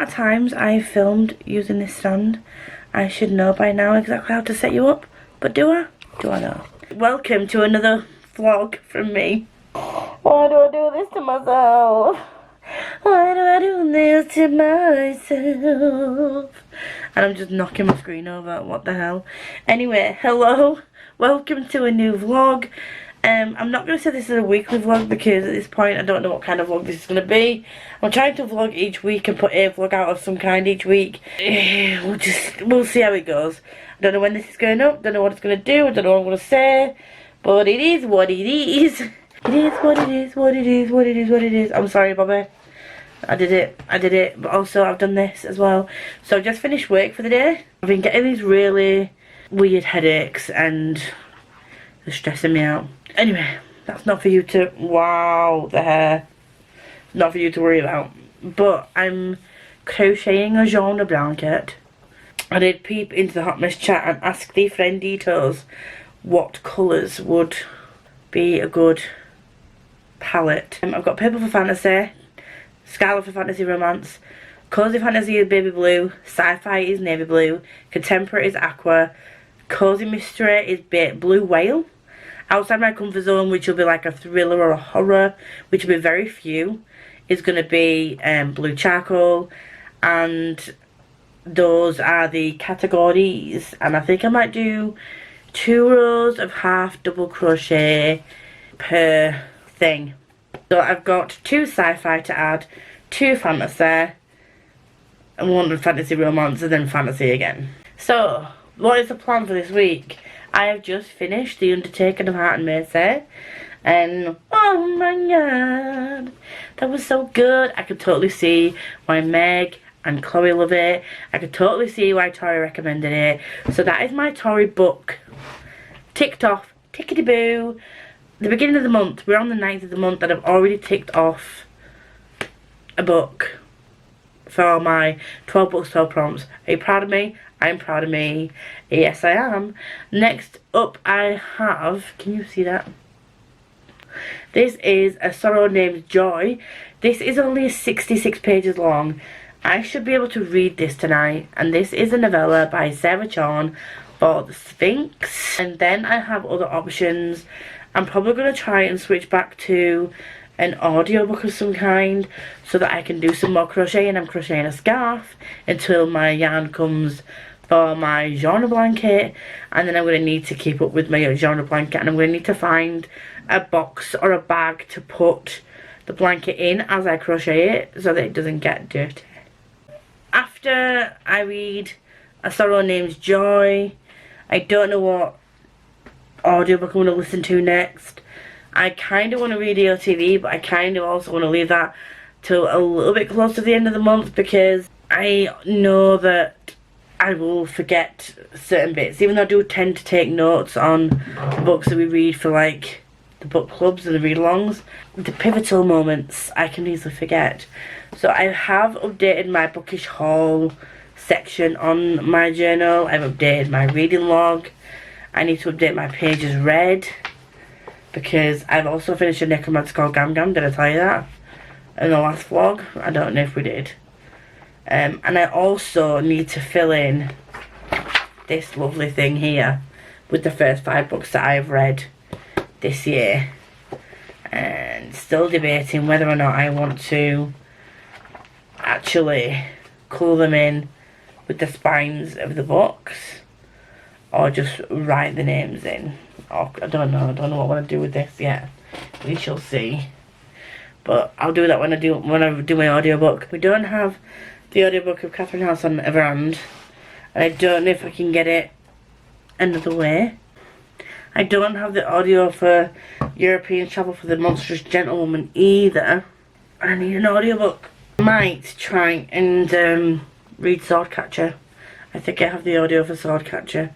amount of times I've filmed using this stand, I should know by now exactly how to set you up. But do I? Do I know? Welcome to another vlog from me. Why do I do this to myself? Why do I do this to myself? And I'm just knocking my screen over. What the hell? Anyway, hello. Welcome to a new vlog. I'm not going to say this is a weekly vlog because at this point I don't know what kind of vlog this is going to be. I'm trying to vlog each week and put a vlog out of some kind each week. We'll see how it goes. I don't know when this is going up, don't know what it's going to do, I don't know what I'm going to say. But it is what it is. It is what it is, what it is, what it is, what it is. I'm sorry, Bobby. I did it, but also I've done this as well. So I've just finished work for the day. I've been getting these really weird headaches and they're stressing me out. Anyway, that's not for you to, wow, the hair. Not for you to worry about. But I'm crocheting a genre blanket. I did peep into the Hot Mess chat and ask the frienditos what colours would be a good palette. I've got Purple for Fantasy, Scarlet for Fantasy Romance, Cozy Fantasy is baby blue, Sci-Fi is navy blue, Contemporary is aqua, Cozy Mystery is blue whale. Outside My Comfort Zone, which will be like a thriller or a horror, which will be very few, is going to be blue charcoal. And those are the categories. And I think I might do 2 rows of half double crochet per thing. So I've got 2 sci-fi to add, 2 fantasy, and 1 fantasy romance, and then fantasy again. So, what is the plan for this week? I have just finished The Undertaking of Heart and Mercy, and oh my god, that was so good. I could totally see why Meg and Chloe love it. I could totally see why Tori recommended it. So that is my Tori book ticked off, tickety-boo. The beginning of the month, we're on the 9th of the month, and I've already ticked off a book for my 12 books, 12 prompts. Are you proud of me? I'm proud of me. Yes, I am. Next up, I have, can you see that? This is A Sorrow Named Joy. This is only 66 pages long. I should be able to read this tonight. And this is a novella by Sarah Chorn for The Sphinx. And then I have other options. I'm probably going to try and switch back to an audiobook of some kind so that I can do some more crocheting. I'm crocheting a scarf until my yarn comes for my genre blanket, and then I'm going to need to keep up with my genre blanket, and I'm going to need to find a box or a bag to put the blanket in as I crochet it so that it doesn't get dirty. After I read A Sorrow Named Joy, I don't know what audiobook I'm going to listen to next. I kind of want to read EOTV, but I kind of also want to leave that till a little bit close to the end of the month because I know that I will forget certain bits. Even though I do tend to take notes on the books that we read for like the book clubs and the read-alongs, the pivotal moments I can easily forget. So I have updated my bookish haul section on my journal. I've updated my reading log. I need to update my pages read, because I've also finished a necromancer called Gam Gam. Did I tell you that in the last vlog? I don't know if we did. And I also need to fill in this lovely thing here with the first 5 books that I've read this year. And still debating whether or not I want to actually colour them in with the spines of the books, or just write the names in. Oh, I don't know what I want to do with this yet. We shall see. But I'll do that when I do my audiobook. We don't have the audiobook of Catherine House on Everand, and I don't know if I can get it another way. I don't have the audio for European Travel for the Monstrous Gentlewoman either. I need an audiobook. I might try and read Swordcatcher. I think I have the audio for Swordcatcher.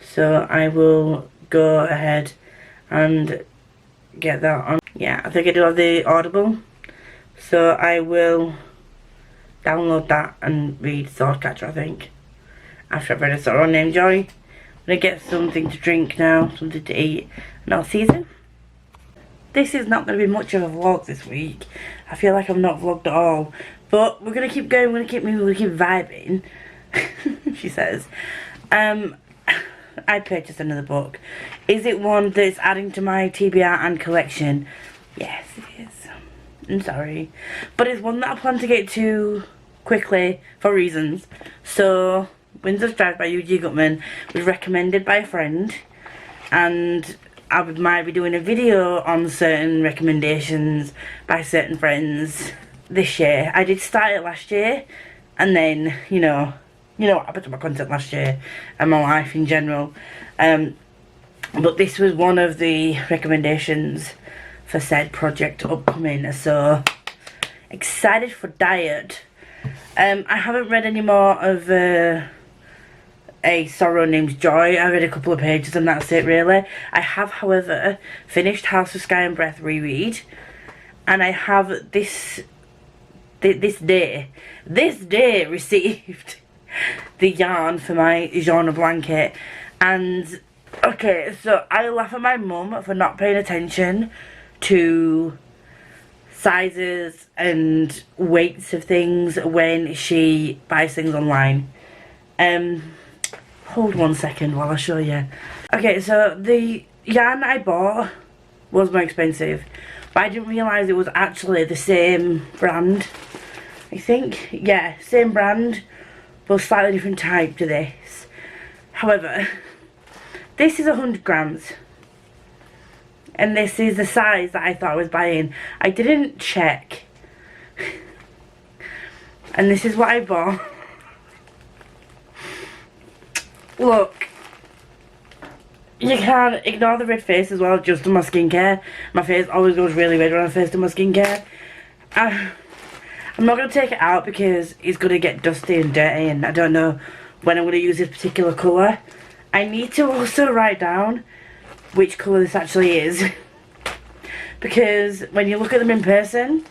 So I will go ahead and get that on. Yeah, I think I do have the Audible. So I will download that and read Swordcatcher, I think. After I've read A Sorrow Named Joy. I'm going to get something to drink now, something to eat, and I'll see you soon. This is not going to be much of a vlog this week. I feel like I've not vlogged at all But we're going to keep going, we're going to keep moving, we're going to keep vibing, she says. I purchased another book. Is it one that's adding to my TBR and collection? Yes, it is. I'm sorry. But it's one that I plan to get to quickly for reasons. So, Winds of Strife by UG Gutman was recommended by a friend. And I might be doing a video on certain recommendations by certain friends this year. I did start it last year. And then, you know what happened to my content last year and my life in general. But this was one of the recommendations for said project upcoming, so excited for Diet. I haven't read any more of A Sorrow Named Joy. I read a couple of pages and that's it really. I have, however, finished House of Sky and Breath reread, and I have this day received the yarn for my genre blanket. And okay, so I laugh at my mum for not paying attention to sizes and weights of things when she buys things online. Hold 1 second while I show you. Okay, so the yarn I bought was more expensive, but I didn't realise it was actually the same brand. I think, yeah, same brand, but slightly different type to this. However, this is 100 grams. And this is the size that I thought I was buying. I didn't check. And this is what I bought. Look. You can't ignore the red face as well, just on my skincare. My face always goes really red when I first do my skincare. I'm not going to take it out because it's going to get dusty and dirty, and I don't know when I'm going to use this particular colour. I need to also write down which colour this actually is. Because when you look at them in person,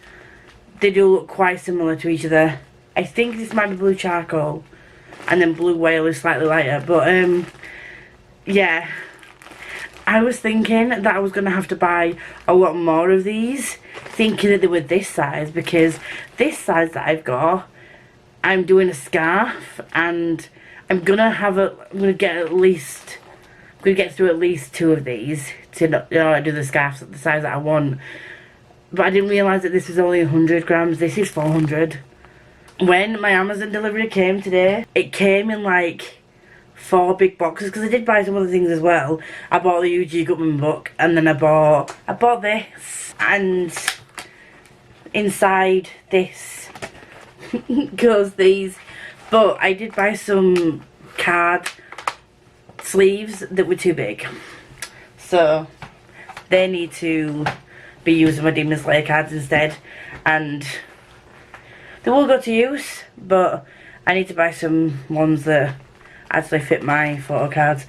they do look quite similar to each other. I think this might be blue charcoal, and then blue whale is slightly lighter, but yeah. I was thinking that I was going to have to buy a lot more of these, thinking that they were this size, because this size that I've got, I'm doing a scarf, and I'm going to get through at least 2 of these to do the scarves at the size that I want. But I didn't realise that this was only 100 grams, this is 400. When my Amazon delivery came today, it came in like 4 big boxes, because I did buy some other things as well. I bought the UG Gutman book, and then I bought this, and inside this goes these. But I did buy some card sleeves that were too big, so they need to be used with my Demon Slayer cards instead, and they will go to use, but I need to buy some ones that actually fit my photo cards.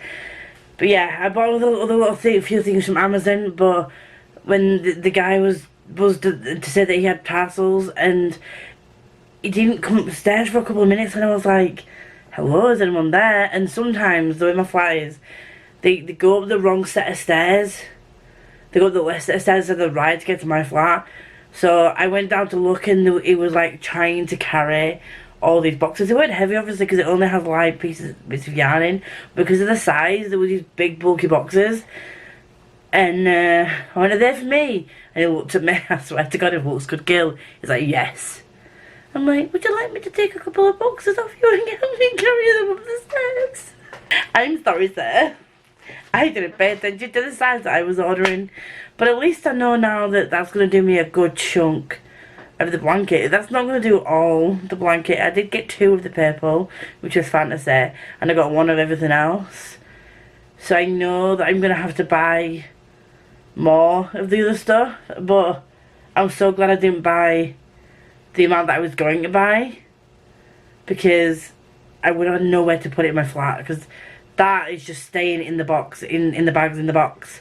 But yeah, I bought a few things from Amazon, but when the guy was to say that he had parcels, and he didn't come up the stairs for a couple of minutes, and I was like, hello, is anyone there? And sometimes, the way my flat is, they go up the wrong set of stairs. They go up the left set of stairs to the right to get to my flat. So I went down to look, and it was like trying to carry all these boxes. They weren't heavy, obviously, because it only has light bits of yarn in. Because of the size, there were these big bulky boxes. And I went, are they for me? And he looked at me, I swear to God, if looks could kill. He's like, yes. I'm like, would you like me to take a couple of boxes off you and help me carry them up the stairs? I'm sorry, sir. I didn't pay attention to the size that I was ordering. But at least I know now that that's going to do me a good chunk of the blanket. That's not going to do all the blanket. I did get 2 of the purple, which was fantasy, and I got 1 of everything else. So I know that I'm going to have to buy more of the other stuff, but I'm so glad I didn't buy the amount that I was going to buy, because I would have nowhere to put it in my flat, because that is just staying in the box, in the bags in the box,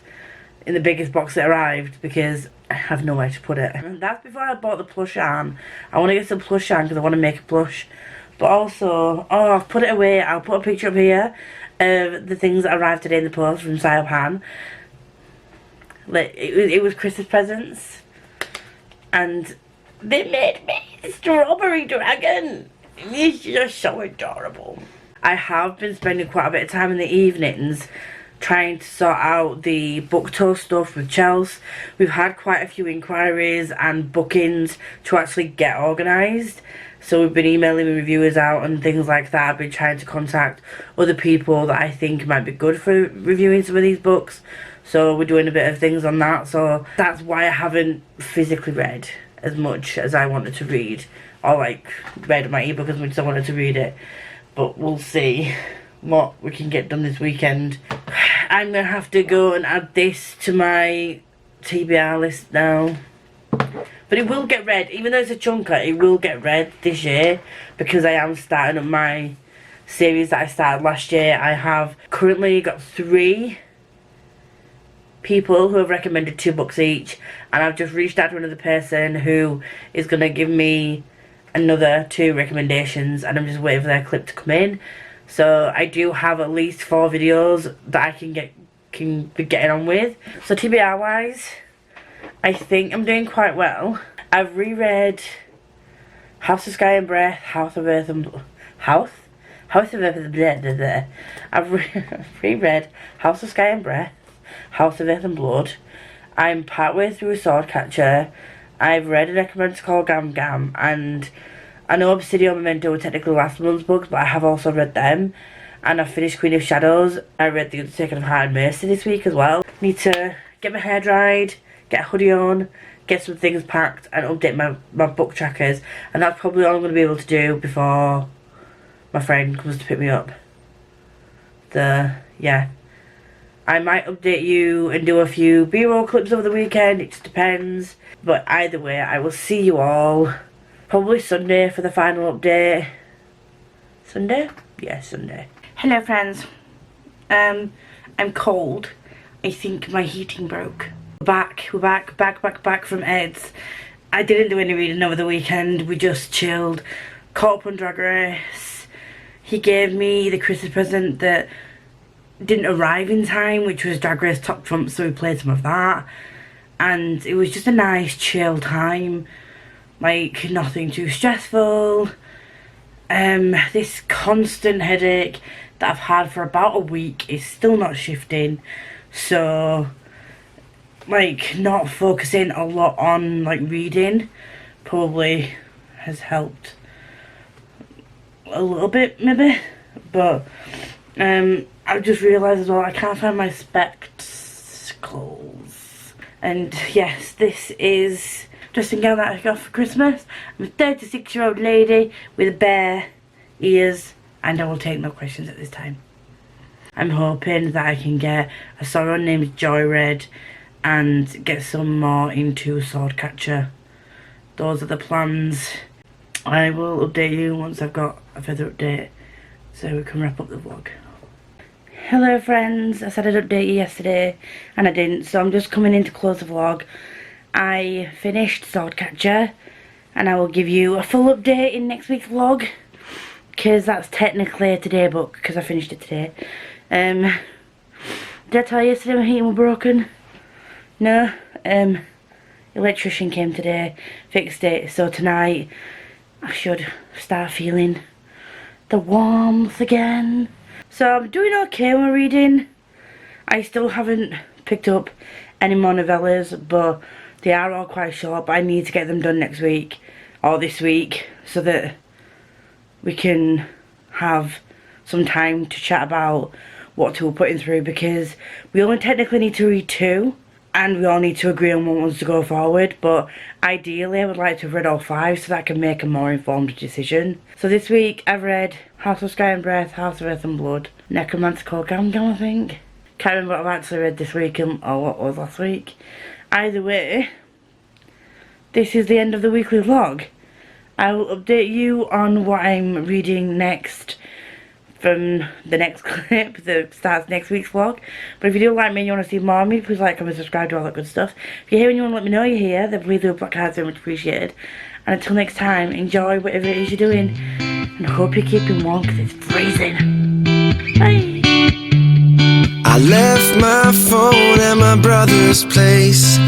in the biggest box that arrived, because I have nowhere to put it. And that's before I bought the plush yarn. I want to get some plush yarn because I want to make a plush, but also, oh, I've put it away. I'll put a picture up here of the things that arrived today in the post from Sayopan. Like, it was Christmas presents, and They made me Strawberry Dragon. He's just so adorable. I have been spending quite a bit of time in the evenings trying to sort out the book tour stuff with Chelsea. We've had quite a few inquiries and bookings to actually get organised. So we've been emailing reviewers out and things like that. I've been trying to contact other people that I think might be good for reviewing some of these books. So we're doing a bit of things on that. So that's why I haven't physically read as much as I wanted to read. Or like read my ebook as much as I wanted to read it. But we'll see what we can get done this weekend. I'm going to have to go and add this to my TBR list now. But it will get read, even though it's a chunker, it will get read this year because I am starting up my series that I started last year. I have currently got 3 people who have recommended 2 books each, and I've just reached out to another person who is going to give me another 2 recommendations, and I'm just waiting for their clip to come in. So I do have at least 4 videos that I can be getting on with. So TBR wise, I think I'm doing quite well. I've reread House of Sky and Breath, House of Earth and I've reread House of Sky and Breath, House of Earth and Blood. I'm partway through Swordcatcher. I've read a recommended called Gam Gam, and I know Obsidian Memento were technically last month's books, but I have also read them. And I've finished Queen of Shadows. I read The Undertaker of Heart and Mercy this week as well. Need to get my hair dried, get a hoodie on, get some things packed, and update my book trackers. And that's probably all I'm going to be able to do before my friend comes to pick me up. Yeah. I might update you and do a few B-roll clips over the weekend. It just depends. But either way, I will see you all probably Sunday for the final update. Sunday? Yeah, Sunday. Hello friends. I'm cold. I think my heating broke. We're back from Ed's. I didn't do any reading over the weekend. We just chilled. Caught up on Drag Race. He gave me the Christmas present that didn't arrive in time, which was Drag Race Top Trump, so we played some of that. And it was just a nice chill time. Like, nothing too stressful. This constant headache that I've had for about a week is still not shifting. So, like, not focusing a lot on, like, reading probably has helped a little bit, maybe. But, I've just realised as well, I can't find my spectacles. And, yes, this is dressing gown that I got for Christmas. I'm a 36-year-old lady with bare ears, and I will take no questions at this time. I'm hoping that I can get a sorrow named Joy Red and get some more into Swordcatcher. Those are the plans. I will update you once I've got a further update so we can wrap up the vlog. Hello friends, I said I'd update you yesterday and I didn't, so I'm just coming in to close the vlog. I finished Swordcatcher and I will give you a full update in next week's vlog because that's technically a today book because I finished it today. Did I tell you yesterday my heating was broken? No. Electrician came today, fixed it, so tonight I should start feeling the warmth again. So I'm doing okay with reading. I still haven't picked up any more novellas, but they are all quite short, but I need to get them done next week or this week so that we can have some time to chat about what we're putting through, because we only technically need to read 2 and we all need to agree on what wants to go forward, but ideally I would like to have read all 5 so that I can make a more informed decision. So this week I've read House of Sky and Breath, House of Earth and Blood, Necromancer Called Gam Gam, I think. Can't remember what I've actually read this week or what was last week. Either way, this is the end of the weekly vlog. I will update you on what I'm reading next from the next clip that starts next week's vlog. But if you do like me and you want to see more of me, please like, comment, subscribe, do all that good stuff. If you're here and you want to let me know you're here, then please do a black heart, very much appreciated. And until next time, enjoy whatever it is you're doing. And I hope you're keeping warm because it's freezing. Bye! I left my phone at my brother's place.